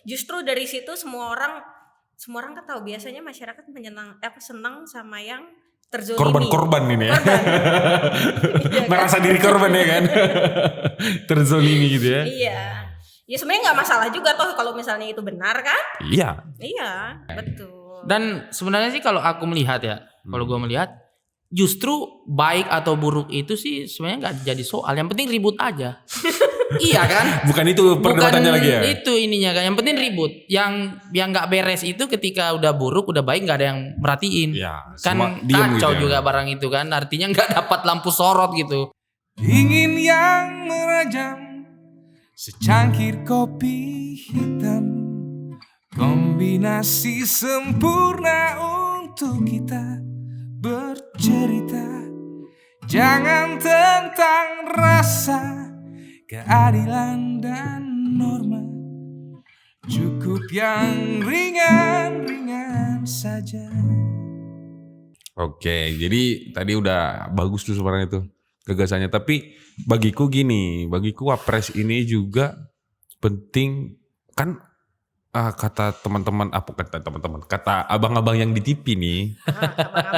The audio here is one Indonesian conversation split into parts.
Justru dari situ semua orang kan tahu biasanya masyarakat senang sama yang terzolimi. Korban-korban ini ya. Korban. Iya kan? Merasa diri korban ya kan. Terzolimi gitu ya. Iya. Ya sebenarnya nggak masalah juga toh kalau misalnya itu benar kan? Iya. Iya, betul. Dan sebenarnya sih kalau aku melihat ya, kalau gue melihat justru baik atau buruk itu sih sebenarnya nggak jadi soal. Yang penting ribut aja. Iya kan? Bukan itu perdebatannya lagi ya. Itu ininya kan. Yang penting ribut. Yang nggak beres itu ketika udah buruk, udah baik nggak ada yang merhatiin. Ya, Kan diem kacau gitu juga ya. barang itu kan. Artinya nggak dapat lampu sorot gitu. Ingin yang merajam secangkir kopi hitam, kombinasi sempurna untuk kita bercerita. Jangan tentang rasa, keadilan dan norma, cukup yang ringan-ringan saja. Oke, jadi tadi udah bagus tuh sebenarnya tuh gagasannya. Tapi bagiku gini, bagiku Wapres ini juga penting kan. Kata teman-teman, kata abang-abang yang di TV nih,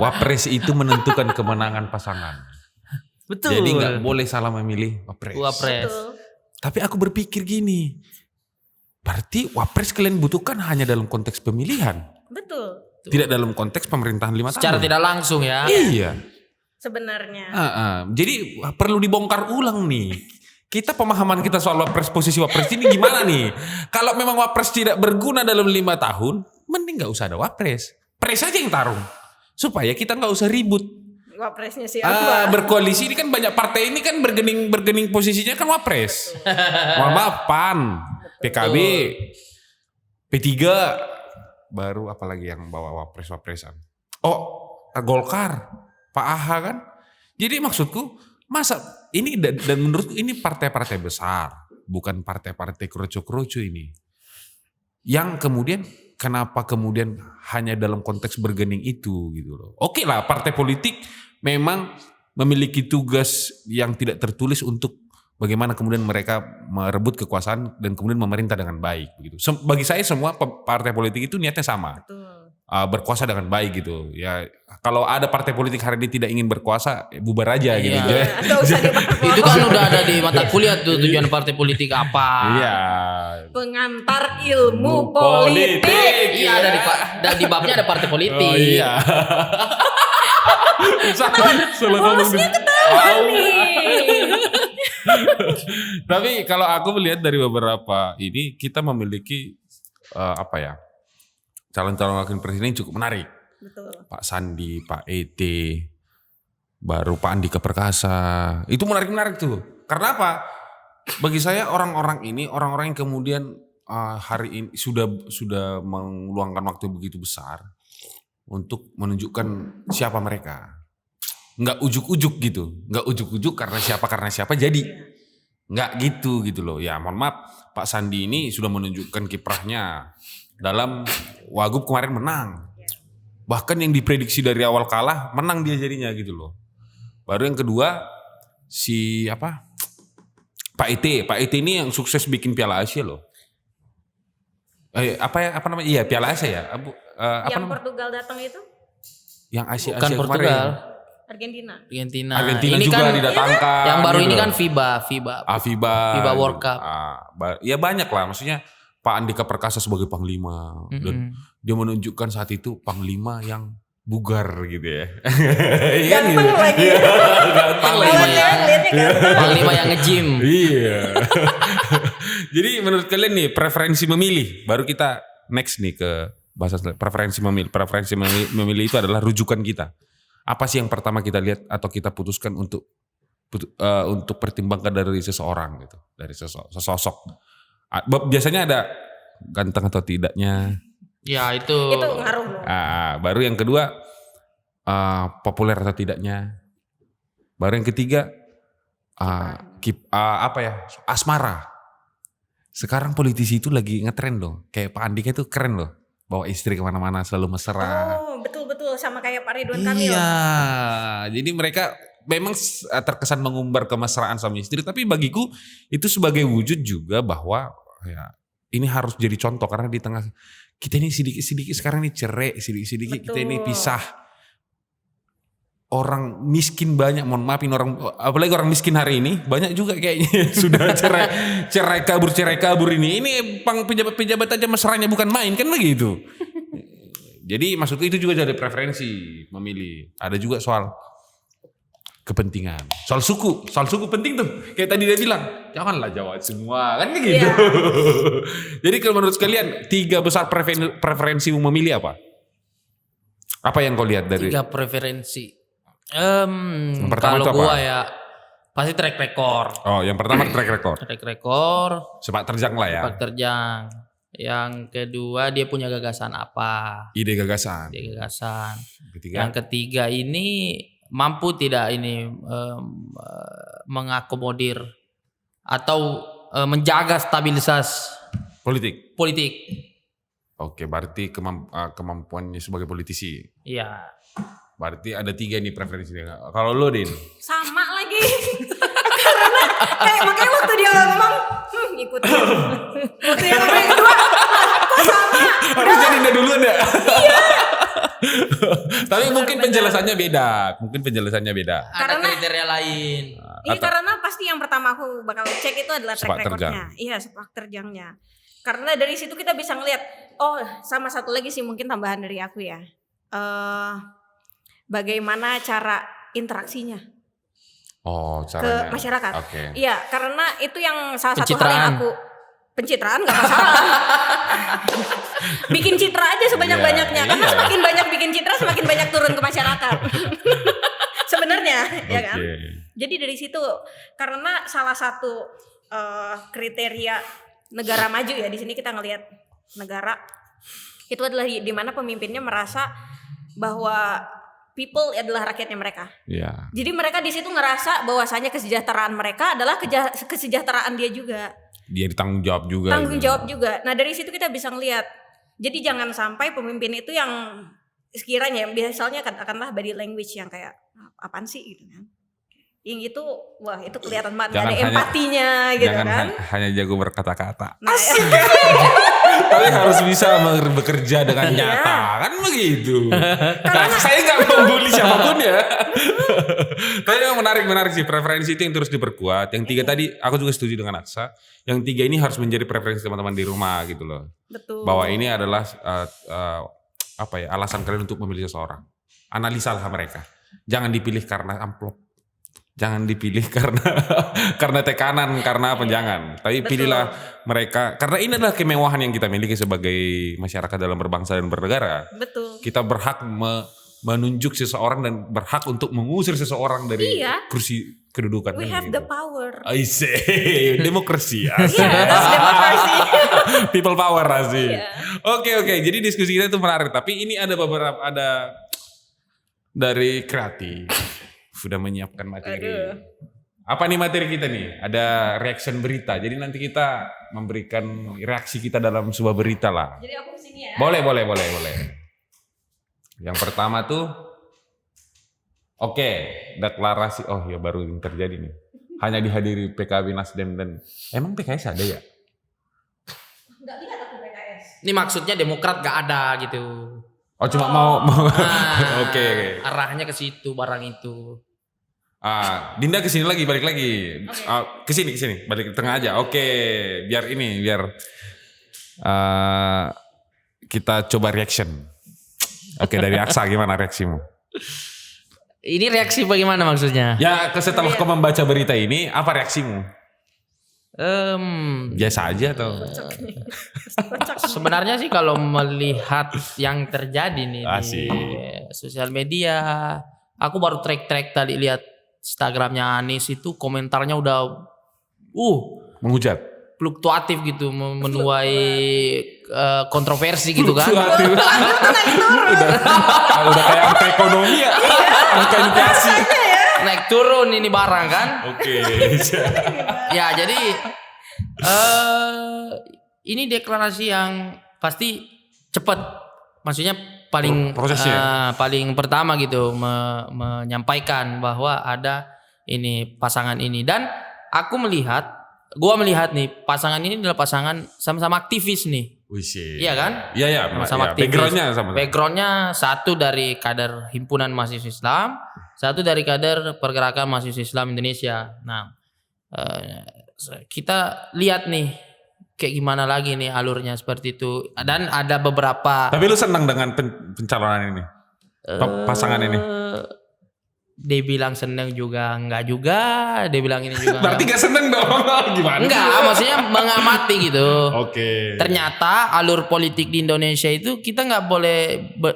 Wapres itu menentukan kemenangan pasangan. Betul. Jadi nggak boleh salah memilih Wapres. Betul. Tapi aku berpikir gini, berarti Wapres kalian butuhkan hanya dalam konteks pemilihan, Betul. tidak dalam konteks pemerintahan 5 tahun. Secara tidak langsung ya. Iya. Sebenarnya. Jadi perlu dibongkar ulang nih. Kita pemahaman kita soal Wapres, posisi Wapres ini gimana nih? Kalau memang Wapres tidak berguna dalam 5 tahun, mending nggak usah ada Wapres. Pres aja yang tarung, supaya kita nggak usah ribut. Wapresnya siapa? Berkoalisi ini kan banyak partai ini kan bergening posisinya kan Wapres. Mohon maaf, PAN, PKB, P3, baru apalagi yang bawa Wapres-Wapresan. Golkar, Pak AHA kan. Jadi maksudku, masa ini dan menurutku ini partai-partai besar, bukan partai-partai kerucu-kerucu ini. Yang kemudian kenapa kemudian hanya dalam konteks bergening itu gitu loh. Oke lah, partai politik memang memiliki tugas yang tidak tertulis untuk bagaimana kemudian mereka merebut kekuasaan dan kemudian memerintah dengan baik begitu. Bagi saya semua partai politik itu niatnya sama. Betul. Berkuasa dengan baik gitu ya. Kalau ada partai politik hari ini tidak ingin berkuasa, bubar aja gitu. Nggak usah dipaksa. Itu kan udah ada di mata kuliah tuh tujuan partai politik apa. Iya. Pengantar ilmu politik. Iya ada di babnya ada partai politik. Oh iya. Bosnya ketawa nih. Tapi kalau aku melihat dari beberapa ini, kita memiliki calon-calon wakil presiden yang cukup menarik. Betul. Pak Sandi, Pak ET, baru Pak Andika Perkasa. Itu menarik-menarik tuh. Karena apa? Bagi saya orang-orang yang kemudian hari ini sudah meluangkan waktu begitu besar untuk menunjukkan siapa mereka. Nggak ujuk-ujuk gitu. Nggak ujuk-ujuk karena siapa jadi. Nggak gitu loh. Ya mohon maaf, Pak Sandi ini sudah menunjukkan kiprahnya. Dalam Wagub kemarin menang. Bahkan yang diprediksi dari awal kalah, menang dia jadinya gitu loh. Baru yang kedua, Pak ET ini yang sukses bikin Piala Asia loh. Apa namanya? Iya, Piala Asia ya. Yang Portugal datang itu? Yang Asia Bukan Portugal. kemarin. Argentina Argentina ini juga kan didatangkan. yang baru gitu. ini kan FIBA FIBA World Cup. Ya banyak lah, maksudnya Pak Andika Perkasa sebagai panglima dan dia menunjukkan saat itu panglima yang bugar gitu ya. Ganteng lagi. Panglima yang nge-gym. Iya. Jadi menurut kalian nih preferensi memilih, baru kita next nih ke bahasa preferensi memilih. Preferensi memilih itu adalah rujukan kita. Apa sih yang pertama kita lihat atau kita putuskan untuk pertimbangkan dari seseorang gitu, dari sesosok. Biasanya ada ganteng atau tidaknya. Ya itu ngaruh loh. Baru yang kedua populer atau tidaknya. Baru yang ketiga asmara. Sekarang politisi itu lagi ngetren loh. Kayak Pak Andika itu keren loh. Bawa istri kemana-mana selalu mesra. Oh betul sama kayak Pak Ridwan Kamil. Iya. Jadi mereka memang terkesan mengumbar kemesraan suami istri, tapi bagiku itu sebagai wujud juga bahwa ya ini harus jadi contoh karena di tengah kita ini sedikit-sedikit sekarang ini cerai, sedikit-sedikit kita ini Betul. pisah. Orang miskin banyak, mohon maafin orang, apalagi orang miskin hari ini banyak juga kayaknya sudah cerai kabur ini. Ini pejabat aja mesranya bukan main kan begitu. Jadi maksudku itu juga jadi preferensi memilih. Ada juga soal kepentingan, soal suku penting tuh. Kayak tadi dia bilang, janganlah Jawa semua kan gitu. Iya. Jadi kalau menurut kalian 3 besar preferensi memilih apa? Apa yang kau lihat dari 3 preferensi. Yang pertama Kalau itu apa? gua ya pasti track record. Oh, yang pertama track record. Track record, Sepak terjang lah ya. sepak terjang. Yang kedua dia punya gagasan apa? Ide gagasan. Dia gagasan. Ketiga. Yang ketiga ini mampu tidak ini mengakomodir atau menjaga stabilitas Politik. politik. Oke, berarti kemampuannya sebagai politisi. Iya. Berarti ada 3 nih preferensinya. Kalau lo, Din? Sama lagi. Karena kayak makanya waktu dia ngomong ikutin. Waktu yang ngomong yang kedua kok sama. Harus jadi Dinda duluan ya? Iya. Tapi mungkin penjelasannya beda. Ada Karena- kriteria lain. Iya karena pasti yang pertama aku bakal cek itu adalah track Sepak terjang. recordnya. Iya sepak terjangnya. Karena dari situ kita bisa ngelihat. Oh sama satu lagi sih mungkin tambahan dari aku ya. Bagaimana cara interaksinya Oh, ke caranya. masyarakat. Oke. Iya karena itu yang salah satu hal yang Pencitraan. pencitraan nggak masalah. Bikin citra aja sebanyak-banyaknya. Iya, Karena iya. semakin banyak bikin citra semakin banyak turun ke masyarakat. Sebenarnya ya kan. Oke. Jadi dari situ karena salah satu kriteria negara maju ya di sini kita ngelihat negara itu adalah di mana pemimpinnya merasa bahwa people adalah rakyatnya mereka. Iya. Jadi mereka di situ ngerasa bahwasanya kesejahteraan mereka adalah kesejahteraan dia juga. Dia ditanggung jawab juga. Tanggung gitu. jawab juga. Nah dari situ kita bisa ngelihat. Jadi jangan sampai pemimpin itu yang sekiranya biasanya katakanlah body language yang kayak apaan sih gitu kan. Yang itu wah itu kelihatan banget nggak ada Jangan hanya- empatinya gitu Jangan kan. hanya jago berkata-kata. Nah, Tapi harus bisa bekerja dengan Iya. nyata. Kan begitu. Nah, saya nggak membuli siapapun ya. Tapi memang menarik sih. Preferensi itu yang terus diperkuat. Yang 3 tadi aku juga setuju dengan Aksa. Yang 3 ini harus menjadi preferensi teman-teman di rumah gitu loh. betul. Bahwa ini adalah alasan kalian untuk memilih seseorang. Analisalah mereka. Jangan dipilih karena amplop. Jangan dipilih karena tekanan, karena apa jangan. Tapi Betul. pilihlah mereka karena ini adalah kemewahan yang kita miliki sebagai masyarakat dalam berbangsa dan bernegara. Betul. Kita berhak menunjuk seseorang dan berhak untuk mengusir seseorang dari Iya. kursi kedudukan. We have the power. I say demokrasi. Yes, democracy. People power asik. Iya. Oke. Jadi diskusi kita itu menarik. Tapi ini ada beberapa dari kreatif. Sudah menyiapkan materi. Aduh. Apa nih materi kita nih? Ada reaction berita. Jadi nanti kita memberikan reaksi kita dalam sebuah berita lah. Jadi aku kesini ya. Boleh. Yang pertama tuh, oke, deklarasi. Oh ya baru yang terjadi nih. Hanya dihadiri PKB, Nasdem dan emang PKS ada ya? Enggak lihat aku PKS. Ini maksudnya Demokrat gak ada gitu. Oh cuma mau. Nah, Oke. Arahnya ke situ barang itu. Dinda kesini lagi, balik lagi. Kesini, balik ke tengah aja. Oke, biar kita coba reaction. Oke, dari Aksa gimana reaksimu? Ini reaksi bagaimana maksudnya? Ya, setelah kau membaca berita ini, apa reaksimu? Biasa aja atau? Sebenarnya sih kalau melihat yang terjadi nih Asik. di sosial media, aku baru track tadi lihat Instagramnya Anies itu komentarnya udah Menghujat. fluktuatif gitu, menuai kontroversi gitu kan. Fluktuatif. Udah kayak angka ekonomi ya. Angka inflasi. Naik turun ini barang kan. Oke. Ya jadi ini deklarasi yang pasti cepat, maksudnya paling Prosesnya. paling pertama gitu menyampaikan bahwa ada ini pasangan ini, dan aku melihat gua melihat nih pasangan ini adalah pasangan sama-sama aktivis nih. Wih, Iya kan? Iya, Sama-sama aktivis. Backgroundnya sama. Backgroundnya satu dari kader himpunan mahasiswa Islam, satu dari kader pergerakan mahasiswa Islam Indonesia. Nah, kita lihat nih kayak gimana lagi nih alurnya seperti itu. Dan ada beberapa. Tapi lu senang dengan pencalonan ini? Pasangan ini? Dia bilang seneng juga, enggak juga. Dia bilang ini juga. Berarti gak seneng dong? Gimana? Enggak, maksudnya mengamati gitu. Oke. Ternyata alur politik di Indonesia itu kita nggak boleh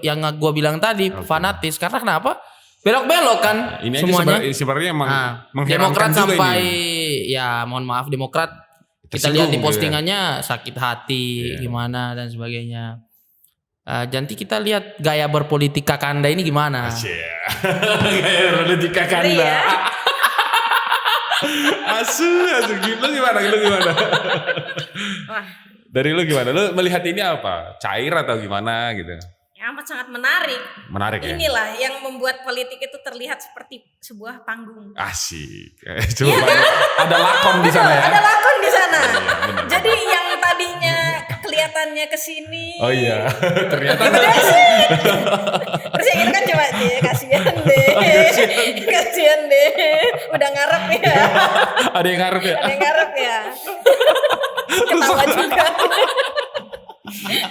yang gue bilang tadi fanatis, karena kenapa? Belok-belok kan Ini semuanya. aja sebenarnya emang mengherankan Demokrat juga sampai ini. ya mohon maaf Demokrat kita Tersinggung lihat di gitu ya. postingannya sakit hati gimana dan sebagainya. Nanti kita lihat gaya berpolitik Kakanda ini gimana. Gaya politik Kakanda. Iya. Asu. Lu gimana? Wah, Dari lu gimana? Lu melihat ini apa? Cair atau gimana gitu? yang amat sangat menarik. Menarik ya? Inilah yang membuat politik itu terlihat seperti sebuah panggung. Asik. Coba ada lakon di sana ya? Ada lakon di sana. benar. Jadi yang tadinya kelihatannya ke sini. Oh iya. Ternyata Terus yang ini kan coba deh, kasihan deh. Kasihan deh. Udah ngarep ya. ada yang ngarep ya? Ada yang ngarep ya. Ketawa juga.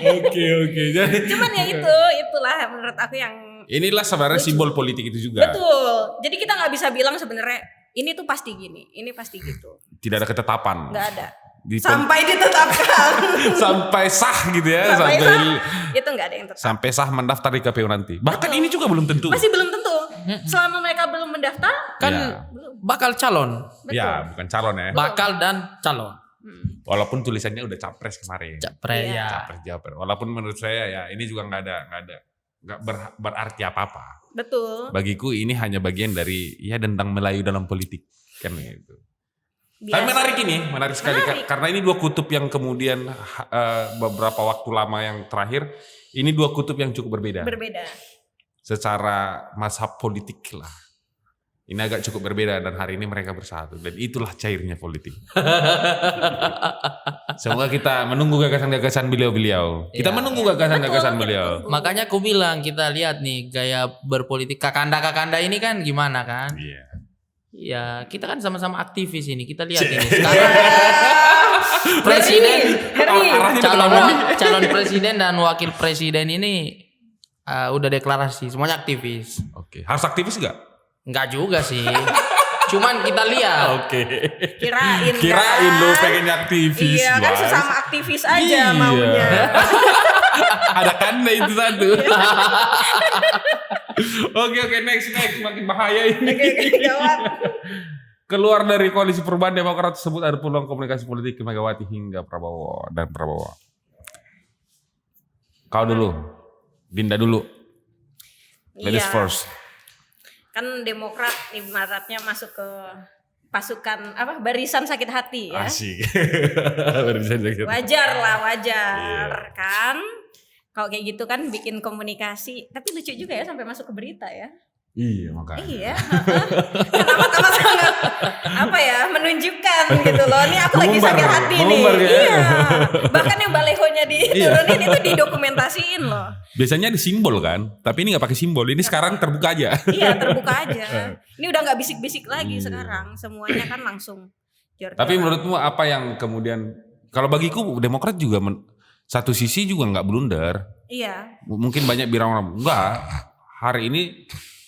Oke. Jadi Cuman ya itulah menurut aku yang inilah sebenarnya simbol politik itu juga. betul. Jadi kita nggak bisa bilang sebenarnya ini tuh pasti gini, ini pasti gitu. Tidak ada ketetapan. Nggak ada. Di- Sampai ditetapkan. sampai sah gitu ya, Sampai sampai sah, itu nggak ada yang tetap. sampai sah mendaftar di KPU nanti. Bahkan ini juga belum tentu. Masih belum tentu. Selama mereka belum mendaftar, Kan Ya. bakal calon, betul. Ya, bukan calon ya. bakal dan calon. Walaupun tulisannya udah capres kemarin. Capres Iya. ya. Capres Japres. Walaupun menurut saya ya ini juga nggak berarti apa-apa. Betul. Bagiku ini hanya bagian dari ya dendang Melayu dalam politik kan gitu. Biasa. Tapi menarik sekali Menarik. karena ini dua kutub yang kemudian beberapa waktu lama yang terakhir ini dua kutub yang cukup berbeda. Berbeda. Secara mazhab politik lah. Ini agak cukup berbeda dan hari ini mereka bersatu dan itulah cairnya politik. Semoga kita menunggu gagasan-gagasan beliau-beliau. Kita Ya. menunggu gagasan-gagasan Betul, beliau. betul. Makanya aku bilang kita lihat nih gaya berpolitik Kakanda ini kan gimana kan? Iya. Ya kita kan sama-sama aktivis ini. Kita lihat ini sekarang presiden, Ngeri. Arahnya udah kemana? calon presiden dan wakil presiden ini udah deklarasi semuanya aktivis. Oke, harus aktivis nggak? Enggak juga sih. Cuman kita lihat. Oke. Kirain Kirain kan? lu pengen aktivis. Iya kan Bas. sesama aktivis aja Iya. maunya. Ada kanda itu satu. Oke, next makin bahaya ini. Oke, jawab. Keluar dari koalisi perubahan Demokrat tersebut ada peluang komunikasi politik ke Megawati hingga Prabowo. Kau dulu, Dinda dulu. Ladies Iya. first. Kan Demokrat ibaratnya masuk ke pasukan barisan sakit hati ya. Asik. Barisan sakit. Wajar lah, Iya. kan. Kalau kayak gitu kan bikin komunikasi, tapi lucu juga ya sampai masuk ke berita ya. Iya makanya. Iya, kan amat sangat menunjukkan gitu loh. Ini aku lagi Mengumbar, sakit hati nih. mengumbar ya. Iya. Bahkan yang balehonya diturunin itu didokumentasiin loh. Biasanya ada simbol kan, tapi ini nggak pakai simbol. Ini sekarang terbuka aja. Iya, terbuka aja. Ini udah nggak bisik-bisik lagi sekarang. Semuanya kan langsung. Tapi menurutmu apa yang kemudian, kalau bagiku Demokrat juga satu sisi juga nggak blunder. Iya. Mungkin banyak bilang orang enggak. Hari ini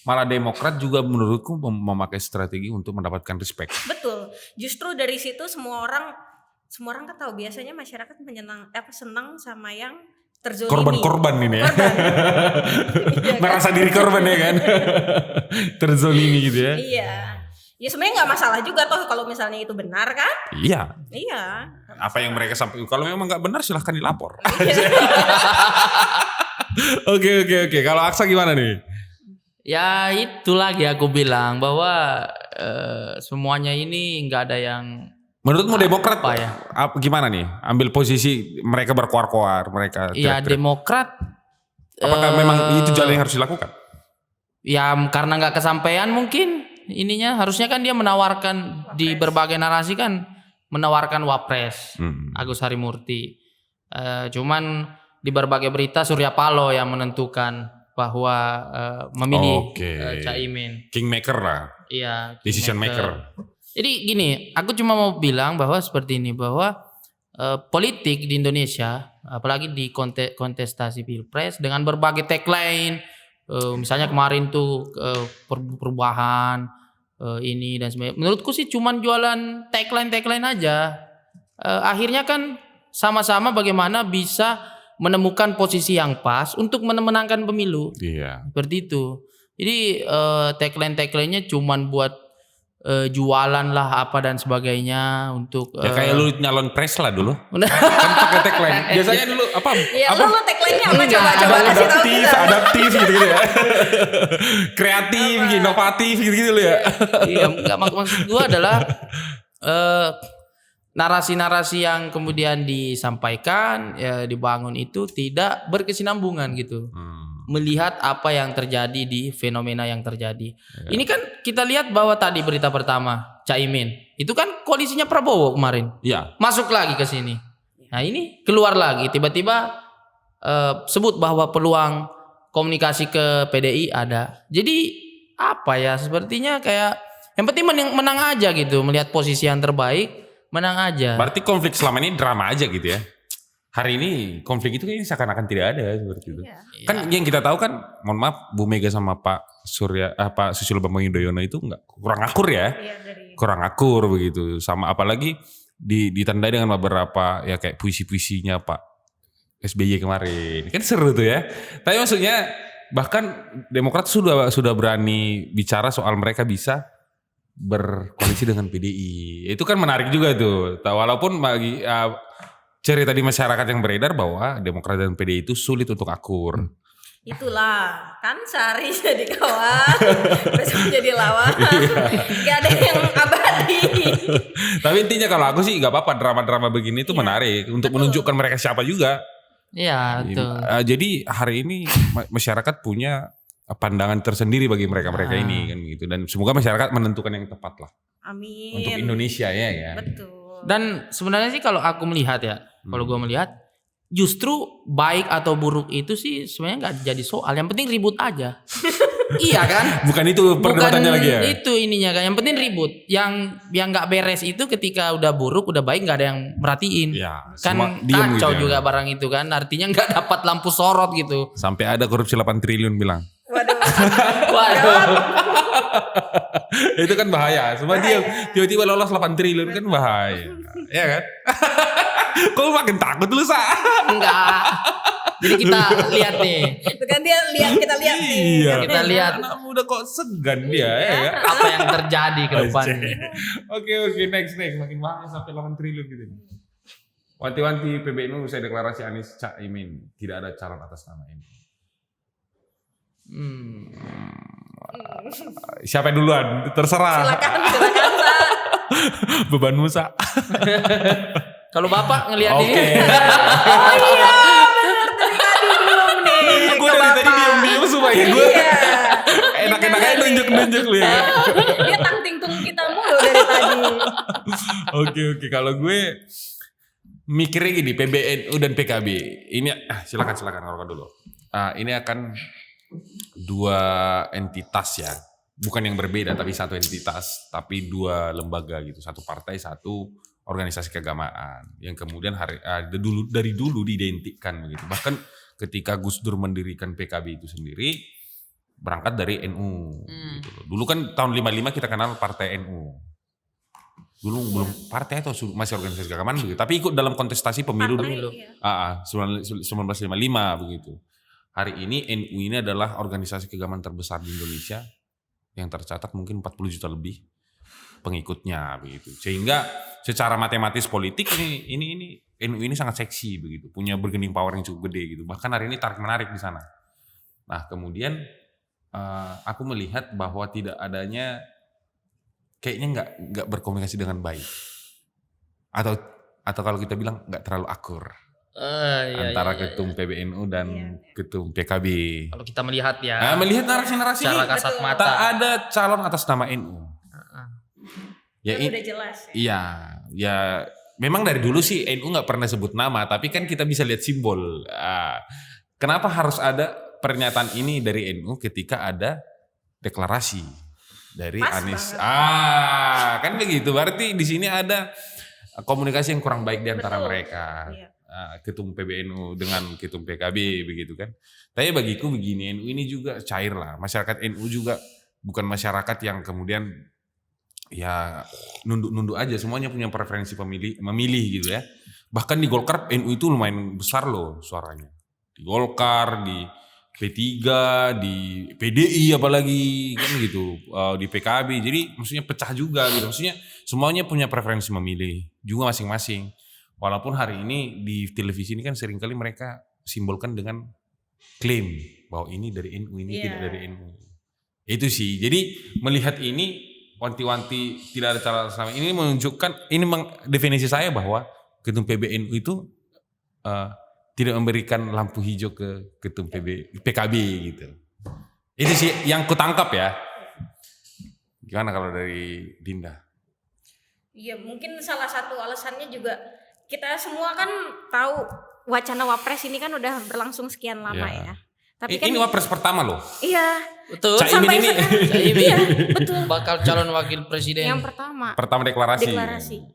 malah Demokrat juga menurutku memakai strategi untuk mendapatkan respect. Betul. Justru dari situ semua orang kan tahu biasanya masyarakat senang sama yang terzolimi. Korban-korban ini ya. Korban. Iya kan? Merasa diri korban ya kan. Terzolimi gitu ya. Iya. Ya sebenarnya nggak masalah juga toh kalau misalnya itu benar kan? Iya. Iya. Apa yang mereka sampaikan, kalau memang nggak benar silahkan dilapor. Oke. Kalau Aksa gimana nih? Ya itu lagi aku bilang bahwa semuanya ini nggak ada yang Menurutmu Demokrat apa ya? Gimana nih? Ambil posisi mereka berkoar-koar, mereka Ya teriak-teriak. Demokrat. Apakah memang itu jalan yang harus dilakukan? Ya karena nggak kesampaian mungkin ininya harusnya kan dia menawarkan di berbagai narasi kan menawarkan wapres Agus Harimurti. Cuman di berbagai berita Surya Paloh yang menentukan bahwa memilih Caimin. Kingmaker lah. Iya. Decision maker. Jadi gini, aku cuma mau bilang bahwa seperti ini, bahwa politik di Indonesia, apalagi di kontestasi pilpres dengan berbagai tagline, misalnya kemarin tuh perubahan ini dan sebagainya. Menurutku sih cuman jualan tagline aja. Akhirnya kan sama-sama bagaimana bisa menemukan posisi yang pas untuk memenangkan pemilu. Iya. Seperti itu. Jadi tagline-nya cuman buat jualan lah apa dan sebagainya untuk Ya kayak lu nyalon pres lah dulu. Kan pakai tagline. Biasanya dulu apa? Iya, apa? lu tagline-nya apa? Coba kasih tahu kita. Adaptif gitu ya. Kreatif, inovatif gitu ya. Iya, enggak, maksud gua adalah narasi-narasi yang kemudian disampaikan, ya, dibangun itu tidak berkesinambungan gitu. Melihat apa yang terjadi di fenomena yang terjadi. Ini kan kita lihat bahwa tadi berita pertama Caimin itu kan koalisinya Prabowo kemarin. Iya. Masuk lagi ke sini. Nah ini keluar lagi tiba-tiba sebut bahwa peluang komunikasi ke PDI ada. Jadi apa ya, sepertinya kayak yang penting menang aja gitu, melihat posisi yang terbaik. Menang aja. Berarti konflik selama ini drama aja gitu ya. Hari ini konflik itu kayaknya seakan-akan tidak ada seperti itu. Iya. Kan yang kita tahu kan, mohon maaf, Bu Mega sama Pak Susilo Bambang Yudhoyono itu kurang akur ya. Iya, Kurang akur begitu. Sama apalagi ditandai dengan beberapa ya kayak puisi-puisinya Pak SBY kemarin. Kan seru tuh ya. Tapi maksudnya bahkan Demokrat sudah berani bicara soal mereka bisa berkoalisi dengan PDI. Itu kan menarik juga tuh. Walaupun bagi cerita di masyarakat yang beredar bahwa Demokrat dan PDI itu sulit untuk akur. Itulah kan sehari jadi kawan, besok jadi lawan. Gak ada yang abadi. Tapi intinya kalau aku sih gak apa-apa, drama-drama begini tuh menarik untuk menunjukkan mereka siapa juga. Iya, betul. Jadi hari ini masyarakat punya pandangan tersendiri bagi mereka ini kan gitu, dan semoga masyarakat menentukan yang tepat lah. Amin. Untuk Indonesia ya. Betul. Dan sebenarnya sih kalau aku melihat ya, kalau gue melihat justru baik atau buruk itu sih sebenarnya nggak jadi soal. Yang penting ribut aja. Iya kan? Bukan itu perdebatannya lagi ya. Itu ininya kan. Yang penting ribut. Yang nggak beres itu ketika udah buruk, udah baik nggak ada yang merhatiin. Ya, Kan diem kacau gitu juga ya. barang itu kan. Artinya nggak dapat lampu sorot gitu. Sampai ada korupsi 8 triliun bilang. Waduh. Waduh. Itu kan bahaya. Semua dia tiba-tiba lolos 8 triliun kan bahaya. Ya kan? Kok makin takut lu, Sa? Enggak. Jadi kita lihat nih. Itu kan kita lihat nih. Iya. Kita lihat. Anak muda kok segan dia ya kan? Apa yang terjadi ke depan. Oke, next. Makin bahaya sampai 8 triliun gitu. Wanti-wanti PBNU usai deklarasi Anies Caimin. Tidak ada calon atas nama ini. Siapa duluan? Terserah. Silakan Sa. Beban Musa. Kalau Bapak ngelihat Oke. ini. Oh iya, benar dari tadi belum nih. Gue dari tadi diam supaya gue enak-enaknya nunjuk lu ya. Dia tangting-tung kita mulu dari tadi. Oke. Kalau gue mikirnya gini, PBNU dan PKB ini silakan ngerokok dulu. Ini akan dua entitas ya, bukan yang berbeda tapi satu entitas, tapi dua lembaga gitu, satu partai, satu organisasi keagamaan yang kemudian dari dulu diidentikan begitu. Bahkan ketika Gus Dur mendirikan PKB itu sendiri berangkat dari NU gitu loh. Dulu kan tahun 55 kita kenal partai NU. Dulu belum partai atau masih organisasi keagamaan begitu, tapi ikut dalam kontestasi pemilu dulu. 1955 begitu. Hari ini NU ini adalah organisasi keagamaan terbesar di Indonesia yang tercatat mungkin 40 juta lebih pengikutnya begitu. Sehingga secara matematis politik ini NU ini sangat seksi begitu, punya bargaining power yang cukup gede gitu. Bahkan hari ini tarik menarik di sana. Nah, kemudian aku melihat bahwa tidak adanya, kayaknya nggak berkomunikasi dengan baik. Atau kalau kita bilang nggak terlalu akur. Antara ketum PBNU dan ketum PKB. Kalau kita melihat ya. Melihat narasi-narasi secara ini, kasat mata. tak ada calon atas nama NU. Ya, Kan udah jelas. iya, ya memang dari dulu sih NU nggak pernah sebut nama, tapi kan kita bisa lihat simbol. Kenapa harus ada pernyataan ini dari NU ketika ada deklarasi dari Pas Anies? banget. Kan begitu. Berarti di sini ada komunikasi yang kurang baik di antara Betul. mereka. Iya. Ketum PBNU dengan ketum PKB begitu kan. Tapi bagiku begini, NU ini juga cair lah. Masyarakat NU juga bukan masyarakat yang kemudian ya nunduk-nunduk aja, semuanya punya preferensi memilih gitu ya. Bahkan di Golkar NU itu lumayan besar loh suaranya. Di Golkar, di P3, di PDI apalagi kan gitu, di PKB. Jadi maksudnya pecah juga gitu. Maksudnya semuanya punya preferensi memilih juga masing-masing. Walaupun hari ini di televisi ini kan seringkali mereka simbolkan dengan klaim bahwa ini dari NU, ini tidak dari NU. Itu sih. Jadi melihat ini wanti-wanti tidak ada cara sama ini menunjukkan, ini definisi saya bahwa ketum PBNU itu tidak memberikan lampu hijau ke ketum PKB gitu. Itu sih yang kutangkap ya. Gimana kalau dari Dinda? Iya, mungkin salah satu alasannya juga kita semua kan tahu wacana Wapres ini kan udah berlangsung sekian lama ya. Tapi kan ini Wapres pertama loh. Iya. Betul. Caimin ini Caimin. Iya, betul. Bakal calon wakil presiden. Yang pertama. pertama deklarasi.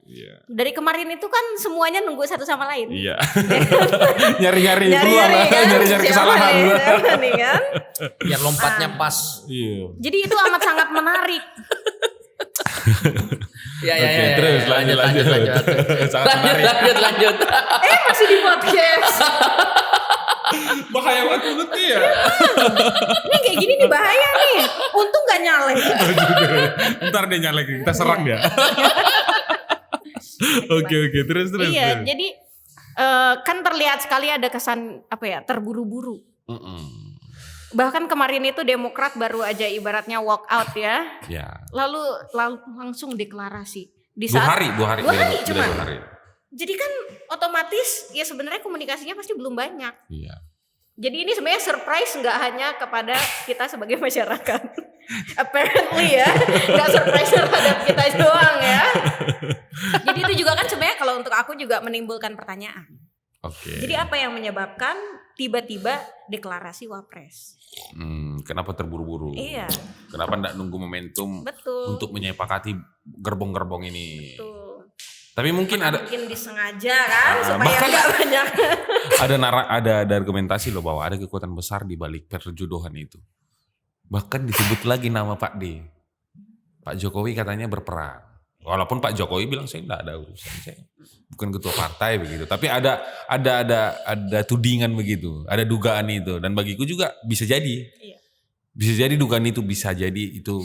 Iya. Dari kemarin itu kan semuanya nunggu satu sama lain. Iya. Nyari-nyari peluang lah, kan? nyari-nyari kesalahan. Siapa nih kan? Biar lompatnya pas. Iya. Jadi itu amat sangat menarik. Ya, Oke, terus lanjut. Sangat menarik. Lanjut. Masih di podcast. Bahaya banget mulutnya ya. Ini kayak gini nih bahaya nih. Untung gak nyalek. Ntar dia nyalek, kita serang dia. Oke, terus. Iya, jadi kan terlihat sekali ada kesan terburu-buru. Bahkan kemarin itu Demokrat baru aja ibaratnya walk out ya. Ya. Lalu langsung deklarasi. Di 2 saat hari. Dua hari Beda cuma. 2 hari. Jadi kan otomatis ya sebenarnya komunikasinya pasti belum banyak. Iya. Jadi ini sebenarnya surprise nggak hanya kepada kita sebagai masyarakat. Apparently ya, nggak surprise terhadap kita doang ya. Jadi itu juga kan sebenarnya kalau untuk aku juga menimbulkan pertanyaan. Oke. Jadi apa yang menyebabkan tiba-tiba deklarasi Wapres? Kenapa terburu-buru? Iya. Kenapa enggak nunggu momentum Betul. untuk menyepakati gerbong-gerbong ini? Betul. Tapi mungkin Mungkin disengaja kan supaya bahkan nggak banyak. ada argumentasi loh bahwa ada kekuatan besar di balik perjodohan itu. Bahkan disebut lagi nama Pak D. Pak Jokowi katanya berperan. Walaupun Pak Jokowi bilang saya enggak ada urusan, saya bukan ketua partai begitu. Tapi ada tudingan begitu, ada dugaan itu, dan bagiku juga bisa jadi. Iya. Bisa jadi dugaan itu itu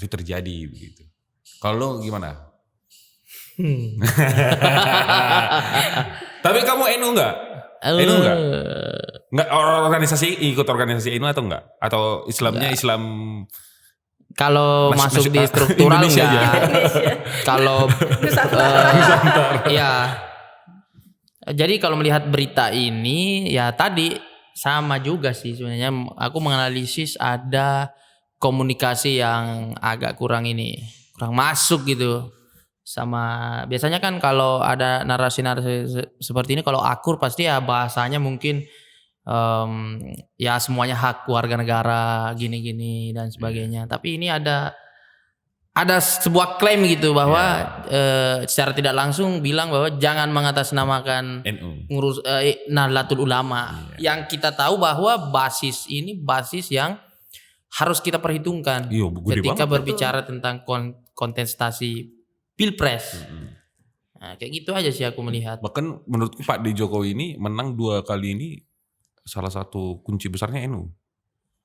itu terjadi begitu. Kalau gimana? Tapi kamu NU enggak? NU enggak? Enggak ikut organisasi NU atau enggak? Atau Islamnya Islam Kalau masuk di struktural Indonesia enggak. Kalau ya. Jadi kalau melihat berita ini ya tadi sama juga sih sebenarnya, aku menganalisis ada komunikasi yang agak kurang masuk gitu. Sama biasanya kan kalau ada narasi-narasi seperti ini, kalau akur pasti ya bahasanya mungkin ya semuanya hak warga negara gini-gini dan sebagainya. Tapi ini ada sebuah klaim gitu bahwa secara tidak langsung bilang bahwa jangan mengatasnamakan NU. Nahdlatul Ulama. Yang kita tahu bahwa basis ini basis yang harus kita perhitungkan ketika berbicara tentang kontestasi Pilpres. Nah, kayak gitu aja sih aku melihat. Bahkan menurutku Pak D. Jokowi ini menang 2 kali ini salah satu kunci besarnya NU.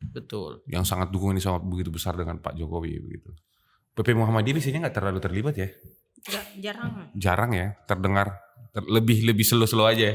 Betul. Yang sangat dukungan sama begitu besar dengan Pak Jokowi begitu. PP Muhammadiyah biasanya nggak terlalu terlibat ya? Jarang ya terdengar. Lebih slow aja.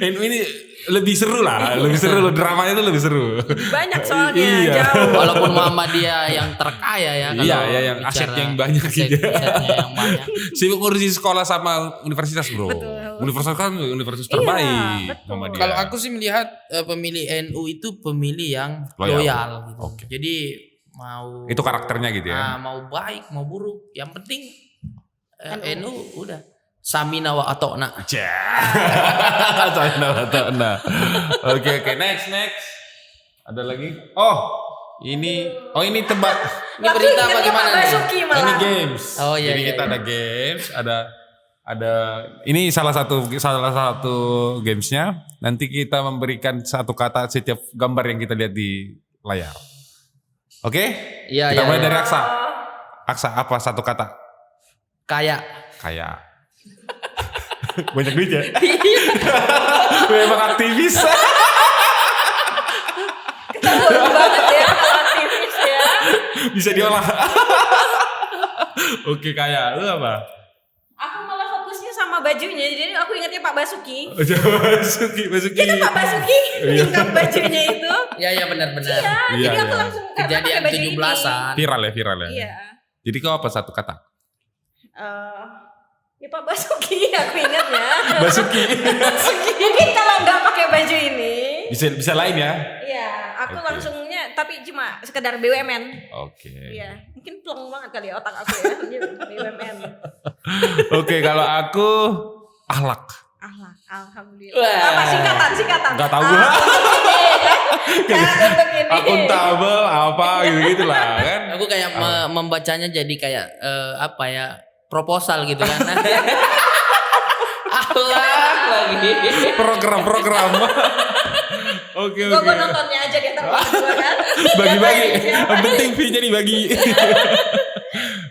NU ini lebih seru lah, lebih seru loh, dramanya itu lebih seru. Banyak soalnya jauh. Walaupun Muhammadiyah yang terkaya ya. Iya, yang asetnya yang banyak gitu. Asetnya yang banyak. Sibuk ngurusin sekolah sama universitas bro. Betul. Universitas kan universitas terbaik. Betul. Kalau aku sih melihat pemilih NU itu pemilih yang loyal gitu. Oke. Jadi mau Itu karakternya gitu ya. mau baik mau buruk, yang penting NU udah samina wa atona. Nah. Oke, next. Ada lagi? Ini tebak. Ini berita apa gimana nih? Basuki malah. Ini games. Oh iya. Jadi kita ada games, ada ini salah satu gamesnya. Nanti kita memberikan satu kata setiap gambar yang kita lihat di layar. Oke? Iya, Kita iya, mulai iya. dari Aksa. Aksa apa satu kata? Kayak Banyak duit ya? Memang aktivis. Ketahuan banget ya kalau aktivis ya. Bisa diolah. Oke, kayak lu apa? Aku malah fokusnya sama bajunya, jadi aku ingatnya Pak Basuki. Basuki. Kita Pak Basuki tingkap bajunya itu. Iya benar-benar. Iya, Jadi aku iya. langsung karena Kejadian pakai baju ini. 17-an. Viral ya. Iya. Jadi kau apa satu kata? Ya Pak Basuki aku ingatnya. Basuki. Mungkin kalau nggak pakai baju ini, Bisa lain ya? iya, aku Oke. langsungnya tapi cuma sekedar BUMN. Oke. Iya, mungkin plong banget kali ya otak aku ya. BUMN. Oke, kalau aku ahlak. Alhamdulillah. Wah. Apa singkatan? Nggak tahu gua. Untuk ini. Akuntabel apa gitu lah kan. Aku kayak membacanya jadi kayak apa ya, proposal gitu kan. Akhlak lagi. Program. Oke. Gua nontonnya aja di antara berdua kan. Bagi-bagi. Siapa Yang nih? penting fee-nya dibagi.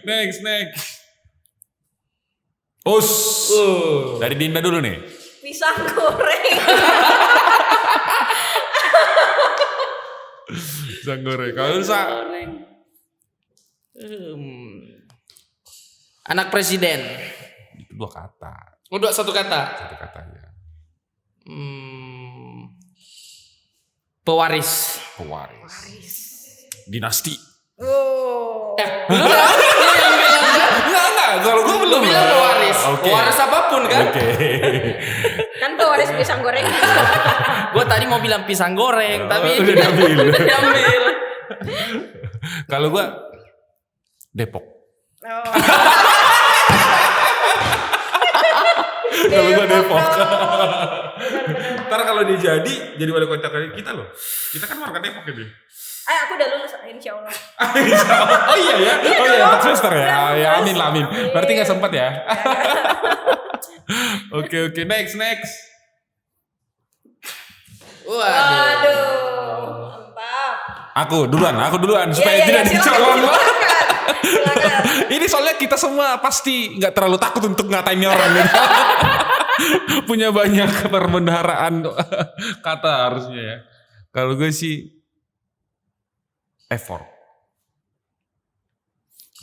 Next. Dari Dinda dulu nih. Pisang goreng. Pisang goreng. Kalau Anak presiden. itu 2 kata. Udah satu kata. 1 kata ya. Pewaris. Dinasti. Oh. Enggak. Kalau gue belum. Bilang pewaris. Oke. Pewaris apapun kan. Oke. Kan pewaris pisang goreng. Gue tadi mau bilang pisang goreng, tapi Udah diambil. Udah diambil. Kalau gue Depok. Oh. Kalau gue Depok. Ntar kalau dia jadi wali kota kali kita loh. Kita kan warga Depok ini. Aku udah lulus insya Allah. Oh iya ya. 4 semester ya. Ya amin. Berarti nggak sempat ya. Oke. Next. Waduh, mantap. Aku duluan supaya Iya, tidak dicolong. Silakan. Ini soalnya kita semua pasti nggak terlalu takut untuk ngatain orang gitu. Punya banyak perbendaharaan kata harusnya ya. Kalau gue sih effort.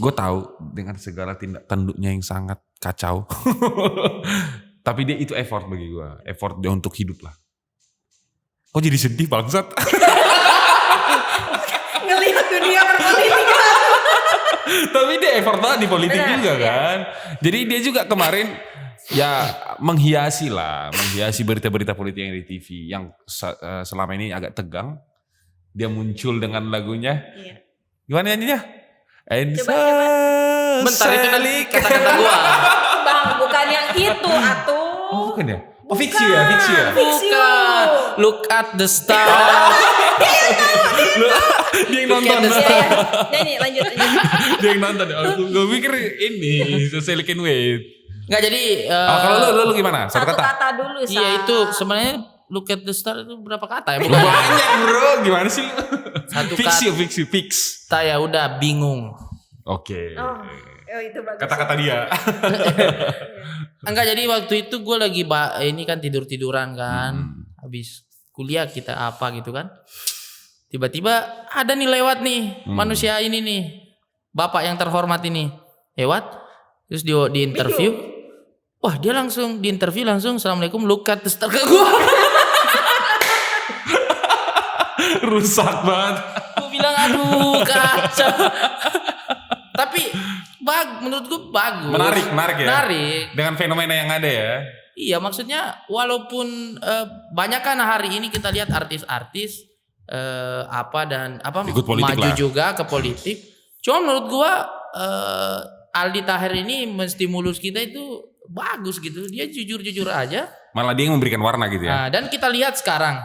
Gue tahu dengan segala tindak tanduknya yang sangat kacau. Tapi dia itu effort bagi gue. Effort dia untuk hidup lah. Kok jadi sedih bangsat? Ngelihat dunia berpolitik. Tapi dia effort banget di politik Benar, juga iya. kan. Jadi dia juga kemarin ya menghiasi berita-berita politik yang di TV yang selama ini agak tegang. Dia muncul dengan lagunya. Iya. Gimana nyanyinya? Coba. Bentar itu nanti kata-kata gua. Bang, bukan yang itu atuh. Oh bukan ya? Oh fiksi ya? Bukan. Look at the star. Dia yang nonton. Look at the Iya, star. iya. Nyanyi lanjut. Dia yang nonton. Gue pikir ini Silicon Wave. Nggak jadi. Kalau lu gimana? Satu Satu kata? kata dulu, Sa. Iya itu sebenarnya look at the star itu berapa kata ya? Bukan Banyak bro. Gimana sih? Satu Fix. kata ya udah bingung. Oke. Oh, itu bagus. Kata-kata dia. Enggak, jadi waktu itu gue lagi ini kan tiduran kan. Habis kuliah kita apa gitu kan. Tiba-tiba ada nih lewat nih manusia ini nih. Bapak yang terhormat ini. Lewat. Terus di interview. Wah, dia langsung di interview langsung Assalamualaikum look at the star ke gue. Rusak banget. Gue bilang aduh kacau. Tapi menurut gue bagus. Menarik ya. Menarik. Dengan fenomena yang ada ya. Iya, maksudnya walaupun banyak kan hari ini kita lihat artis-artis Ikut politik maju lah. juga ke politik. Cuma menurut gua Aldi Taher ini menstimulus kita itu bagus gitu. Dia jujur-jujur aja. Malah dia yang memberikan warna gitu ya. Nah, dan kita lihat sekarang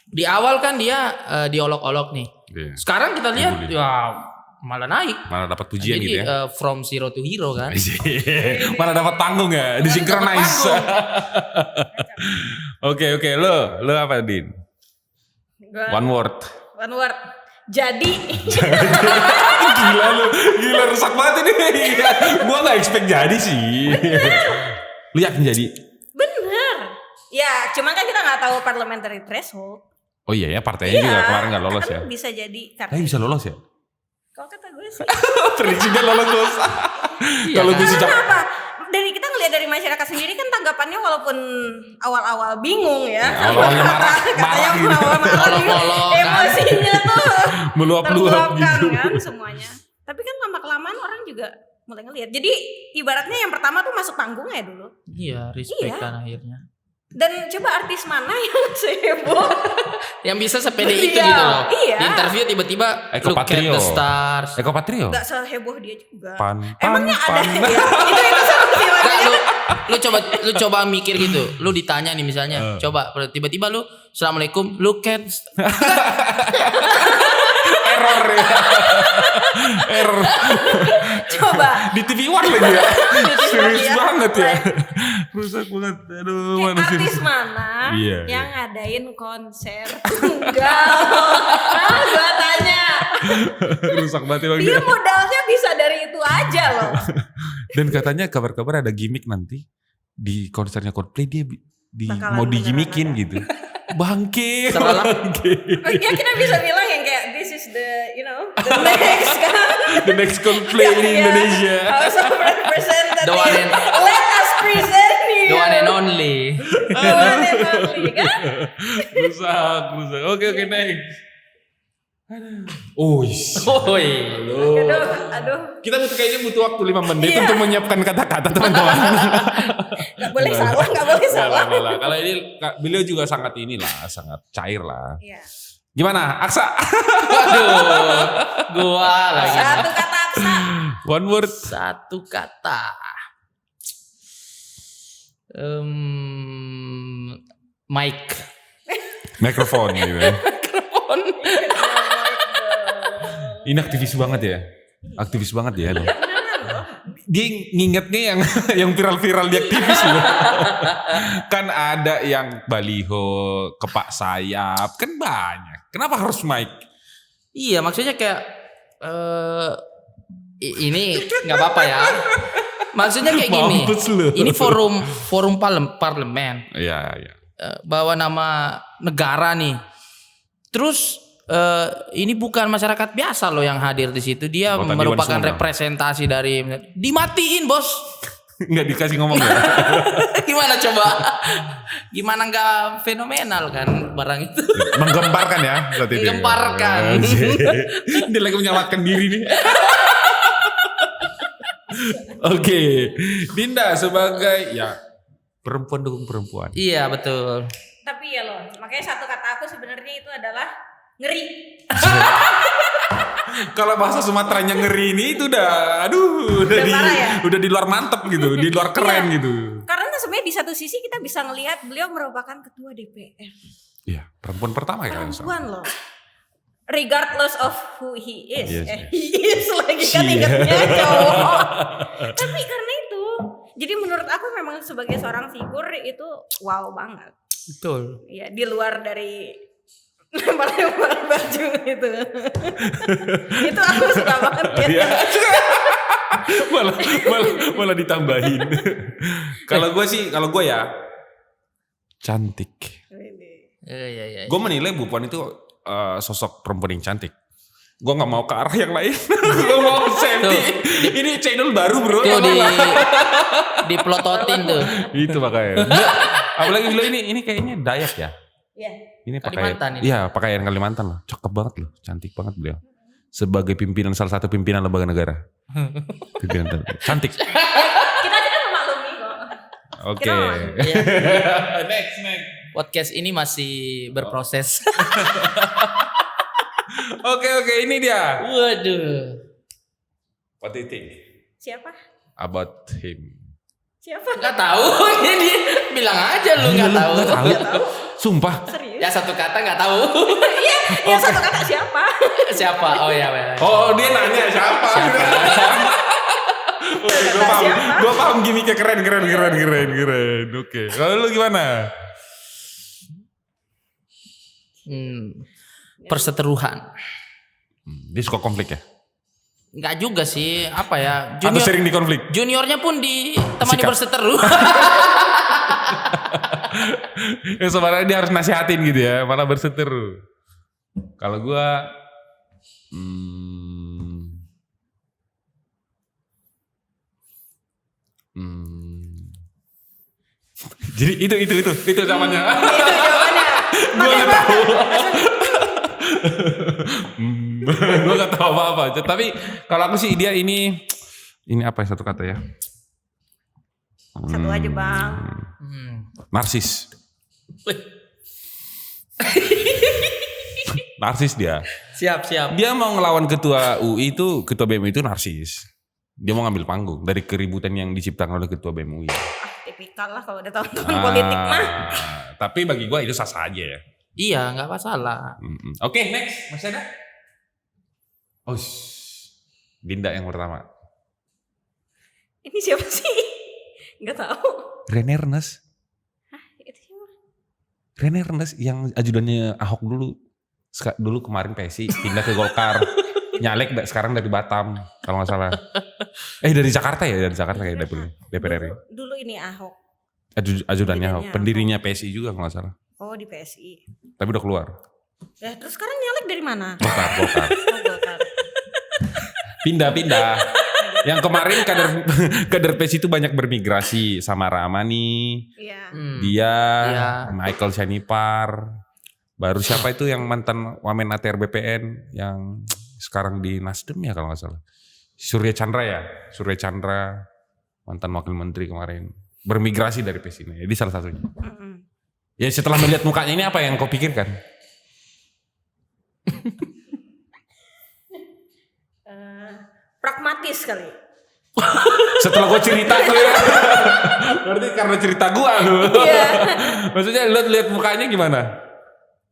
di awal kan dia diolok-olok nih. Iya. Sekarang kita lihat ya malah naik. Malah dapat pujian Jadi gitu ya. from zero to hero kan. Malah dapat panggung ya, disinkronize. Oke, lo apa Din? One word. One word. Jadi Gila rusak banget ini. Gua nggak expect jadi sih. Lu yakin jadi? bener. Ya, cuman kan kita nggak tahu parliamentary threshold. Oh iya ya, partainya juga kemarin nggak lolos kan ya. Bisa jadi karena Tapi bisa lolos ya? kalau kata gue sih. Prediksinya lolos. Iya Kalau kan? gue sih Kenapa? Dari kita ngelihat dari masyarakat sendiri kan tanggapannya walaupun awal-awal bingung ya. Awal-awalnya marah katanya gitu. awal-awal Olok-olok kan. emosinya tuh meluap-luap terluapkan gitu. kan semuanya. Tapi kan lama-kelamaan orang juga mulai ngelihat. Jadi ibaratnya yang pertama tuh masuk panggungnya dulu. Iya, respect Iya. kan akhirnya. Dan coba artis mana yang seheboh? Yang bisa sepede itu Iya, gitu loh. iya. Di interview tiba-tiba Eko look at Patrio. the stars. Eko Patrio. Gak seheboh dia juga. Pan. Emangnya ada ya? Itu solusi Enggak, lagi. lu coba mikir gitu. Lu ditanya nih misalnya, coba tiba-tiba lu Assalamualaikum, look at Error ya. Error. Coba. Di TV One lagi ya. Serius Iya. banget ya. Rusak banget. Aduh, mana sih? Artis mana Iya, yang ngadain konser tunggal? Nah, gua tanya. Rusak banget ya Bang. Dia modalnya bisa dari itu aja loh. Dan katanya kabar-kabar ada gimmick nanti di konsernya Coldplay dia Bakalan mau digimikin beneran gitu. Bangke. Salah. Bangke. Ya kita bisa bilang yang kayak this is the the next kan. The next Coldplay in Iya. Indonesia. House of Representatives. The one and- Let us present you. the one and only. The one and only kan. Rusak. Oke, next. Oh, Woi. Aduh. kita kayaknya butuh waktu 5 menit Iya. untuk menyiapkan kata-kata teman-teman. Gak boleh salah, gak boleh salah. Nggak lah. Kalau ini beliau juga sangat sangat cair lah. Iya. Gimana, Aksa? Waduh. Gua lagi. Satu kata aksa. One word. Satu kata. Mic. Mikrofon gitu ya. Ini aktivis banget ya. Aktivis banget ya lo. Dia ngingetnya yang viral-viral di aktivis loh. Kan ada yang baliho, kepak sayap, kan banyak. Kenapa harus mic? Iya, maksudnya kayak ini nggak apa-apa ya. Maksudnya kayak gini. Mampus lu. Ini forum parlemen. Iya. Bawa nama negara nih. Terus ini bukan masyarakat biasa loh yang hadir di situ. Dia Anggota Dewan merupakan Sumedang. representasi dari dimatiin, Bos. Nggak dikasih ngomong ya. Gimana coba? Gimana nggak fenomenal kan barang itu? Menggemparkan ya berarti dia. Menggemparkan. Dia lagi menyelamatkan diri nih. Oke, Dinda sebagai ya perempuan dukung perempuan. Iya, betul. Tapi ya loh, makanya satu kata aku sebenarnya itu adalah ngeri. Kalau bahasa Sumateranya ngeri ini itu udah parah ya? udah di luar mantep gitu, di luar keren Iya. gitu. Karena sebenarnya di satu sisi kita bisa ngelihat beliau merupakan ketua DPR. Iya, perempuan pertama ya kan. Perempuan loh. Regardless of who he is. Yes, yes. He is lagi kan Cie. ingatnya cowok. Tapi karena itu, jadi menurut aku memang sebagai seorang figur itu wow banget. Betul. Ya di luar dari lempar-lempar baju itu. Itu aku suka banget ya. Iya. malah ditambahin. Kalau gue ya cantik. Iya. Gue menilai Bu Puan itu sosok perempuan yang cantik. Gue nggak mau ke arah yang lain. Gue mau safety. Ini channel baru bro. Tuh diplototin tuh. Itu makanya. Apalagi beliau ini kayaknya Dayak ya. Iya. Ini Kalimantan ini. Iya pakaian Kalimantan loh. Cakep banget loh. Cantik banget beliau. Sebagai salah satu pimpinan lembaga negara. Pimpinan cantik. Kita kan memaklumi kok. Oke. Kita memaklumi. Iya. Next. Podcast ini masih berproses. Oke, ini dia. Waduh. What do you think Siapa? about him? Siapa? Nggak tahu. Ini bilang aja lu nggak tahu. Nggak tahu. Sumpah. Serius? Ya satu kata nggak tahu. Yang satu kata siapa? Siapa? Oh ya. Oh, dia nanya siapa? Oke, gue paham gimmicknya keren. Oke, kalau lu gimana? Perseteruan. Dia suka konflik ya? Nggak juga sih, apa ya? Atau sering di konflik? Juniornya pun ditemani Sikap. berseteru. Ya sebenarnya dia harus nasihatin gitu ya, malah berseteru. Kalau gua jadi itu namanya. Itu jawabannya. Gua nggak tahu. Gua nggak tahu apa-apa. Tapi kalau aku sih dia ini apa ya satu kata ya? Satu aja bang. Narsis. Narsis dia. Siap. Dia mau ngelawan ketua UI itu, ketua BEM itu narsis. Dia mau ngambil panggung dari keributan yang diciptakan oleh ketua BEM UI. Tipikal lah kalau udah tahun-tahun politik mah. Tapi bagi gua itu sah-sah aja ya. Iya, nggak masalah. Oke, next. Masih ada? Oh, Dinda yang pertama. Ini siapa sih? Nggak tahu. Rene Ernest. Itu siapa? Rene Ernest yang ajudannya Ahok dulu. Dulu kemarin PSI pindah ke Golkar. Nyalek sekarang dari Batam kalau nggak salah. Dari Jakarta kayak DPR RI. Dulu ini Ahok. Ajudannya Ahok, pendirinya PSI juga kalau nggak salah. Oh di PSI. Tapi udah keluar. Ya terus sekarang nyalek dari mana? Golkar. Oh Golkar. Pindah. Yang kemarin kader PSI itu banyak bermigrasi sama Ramani. Iya. Dia, Iya. Michael Syanipar. Baru siapa itu yang mantan Wamen ATR BPN yang sekarang di Nasdem ya kalau nggak salah. Surya Chandra mantan wakil menteri kemarin bermigrasi dari PSI ini. Jadi salah satunya. Ya setelah melihat mukanya ini apa yang kau pikirkan? Pragmatis kali. Setelah gue cerita tuh ya. Berarti karena cerita gue lu. Iya. Maksudnya lihat mukanya gimana?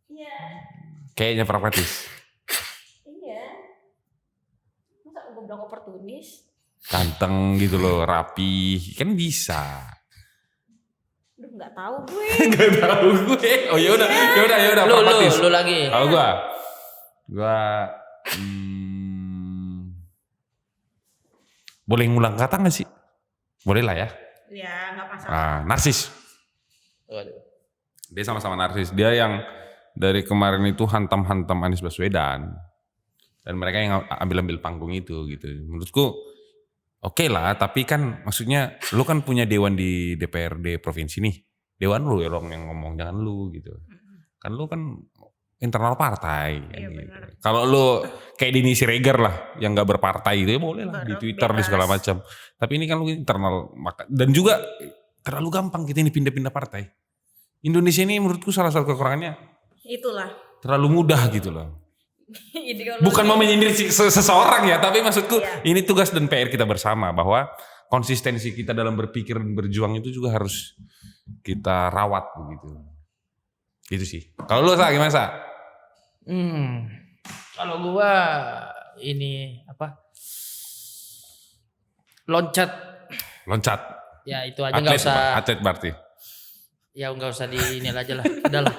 Iya. Kayaknya pragmatis. Iya. Masa gue bilang oportunis? Ganteng gitu loh, rapi. Kan bisa. Duh nggak tahu gue. Gak tahu gue. Oh yaudah pragmatis. Lu lagi. Kalau gue boleh ngulang kata gak sih? Boleh lah ya. Ya nggak masalah. Narsis. Waduh. Dia sama-sama narsis. Dia yang dari kemarin itu hantam-hantam Anies Baswedan. Dan mereka yang ambil-ambil panggung itu gitu. Menurutku oke lah, tapi kan maksudnya lu kan punya dewan di DPRD provinsi nih. Dewan lu ya dong yang ngomong, jangan lu gitu. Kan lu kan internal partai kan Iya, gitu. benar. Kalau lu kayak Denny Siregar lah yang gak berpartai itu ya boleh lah di Twitter di Bebas. segala macam. Tapi ini kan lu internal dan juga terlalu gampang kita ini pindah-pindah partai. Indonesia ini menurutku salah satu kekurangannya Itulah. terlalu mudah gitu loh. Ideologi. Bukan mau menyindir seseorang ya, tapi maksudku Iya. ini tugas dan PR kita bersama bahwa konsistensi kita dalam berpikir dan berjuang itu juga harus kita rawat begitu. Gitu sih. Kalau lu gimana Sa? Kalau gua ini apa? Loncat. Ya itu aja nggak usah. Atlet berarti. Ya nggak usah di ini aja lah. Udahlah.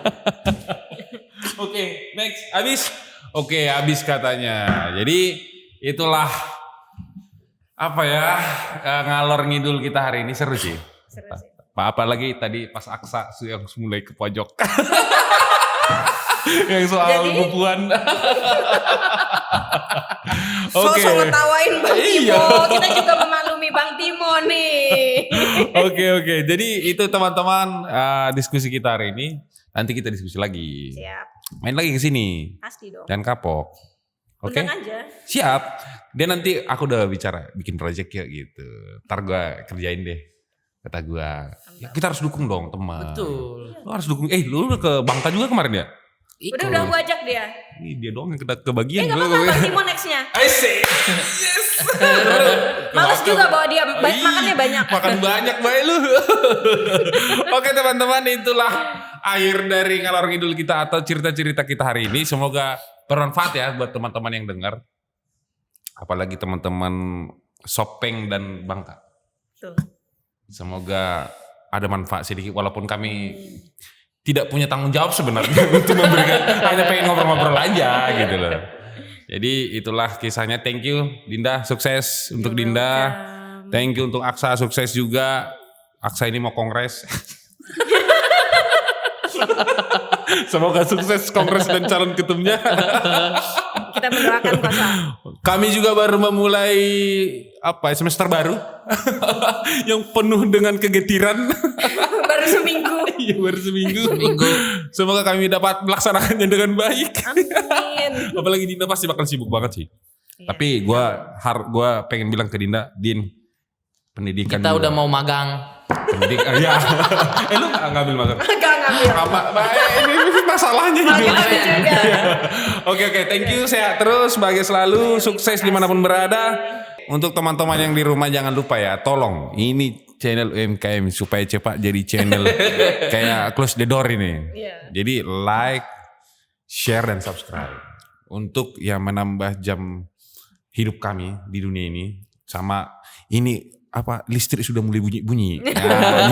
Oke, next. Habis katanya. Jadi itulah apa ya ngalor ngidul kita hari ini seru sih. Seru sih. Apalagi tadi pas Aksa yang mulai ke pojok. Yang soal bubuan. Sosok ngetawain Bang Iya. Timo. Kita juga memaklumi Bang Timo nih. Oke. Jadi itu teman-teman diskusi kita hari ini. Nanti kita diskusi lagi. Siap. Main lagi ke sini. Pasti dong. Dan kapok. Oke. Undang aja. Siap. Dia nanti aku udah bicara bikin project ya gitu. Ntar gue kerjain deh. Kata gue. Ya, kita harus dukung dong teman. Betul. Lu harus dukung. Lu ke Bangka juga kemarin ya? Udah aku ajak dia. Ih, dia doang yang kebagian. Gak apa-apa, Bang Timo nextnya. Asik. Yes. Males juga bawa dia, makannya banyak. Makan banyak baik lu. Oke teman-teman, itulah akhir dari Ngalor Ngidul kita atau cerita-cerita kita hari ini. Semoga bermanfaat ya buat teman-teman yang dengar. Apalagi teman-teman Sopeng dan Bangka. Tuh. Semoga ada manfaat sedikit walaupun kami tidak punya tanggung jawab sebenarnya untuk memberikan, hanya pengen ngobrol-ngobrol aja gitu loh. Jadi itulah kisahnya. Thank you Dinda, sukses untuk Dinda. Thank you untuk Aksa, sukses juga. Aksa ini mau kongres. Semoga sukses kongres dan calon ketumnya. Kita mendoakan Kosa. Kami juga baru memulai semester baru yang penuh dengan kegetiran. Baru seminggu. Iya, baru seminggu. Semoga kami dapat melaksanakannya dengan baik. Amin. Apalagi Dinda pasti bakal sibuk banget sih. Iya. Tapi gue pengen bilang ke Dinda, Din, pendidikan Kita juga. udah mau magang. Pendidikan, ya. Lu gak ngambil magang? Gak ngambil. Ini masalahnya ini. Ngambil juga. Oke, thank you, sehat terus, bahagia selalu, sukses dimanapun berada. Untuk teman-teman yang di rumah jangan lupa ya, tolong ini channel UMKM supaya cepat jadi channel kayak close the door ini. Iya. Jadi like, share dan subscribe untuk yang menambah jam hidup kami di dunia ini. Sama ini listrik sudah mulai bunyi-bunyi. Nah,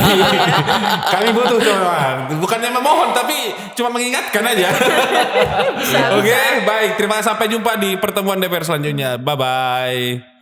kami butuh cuma bukannya memohon tapi cuma mengingatkan aja. Oke, baik. Terima kasih, sampai jumpa di pertemuan DPR selanjutnya. Bye bye.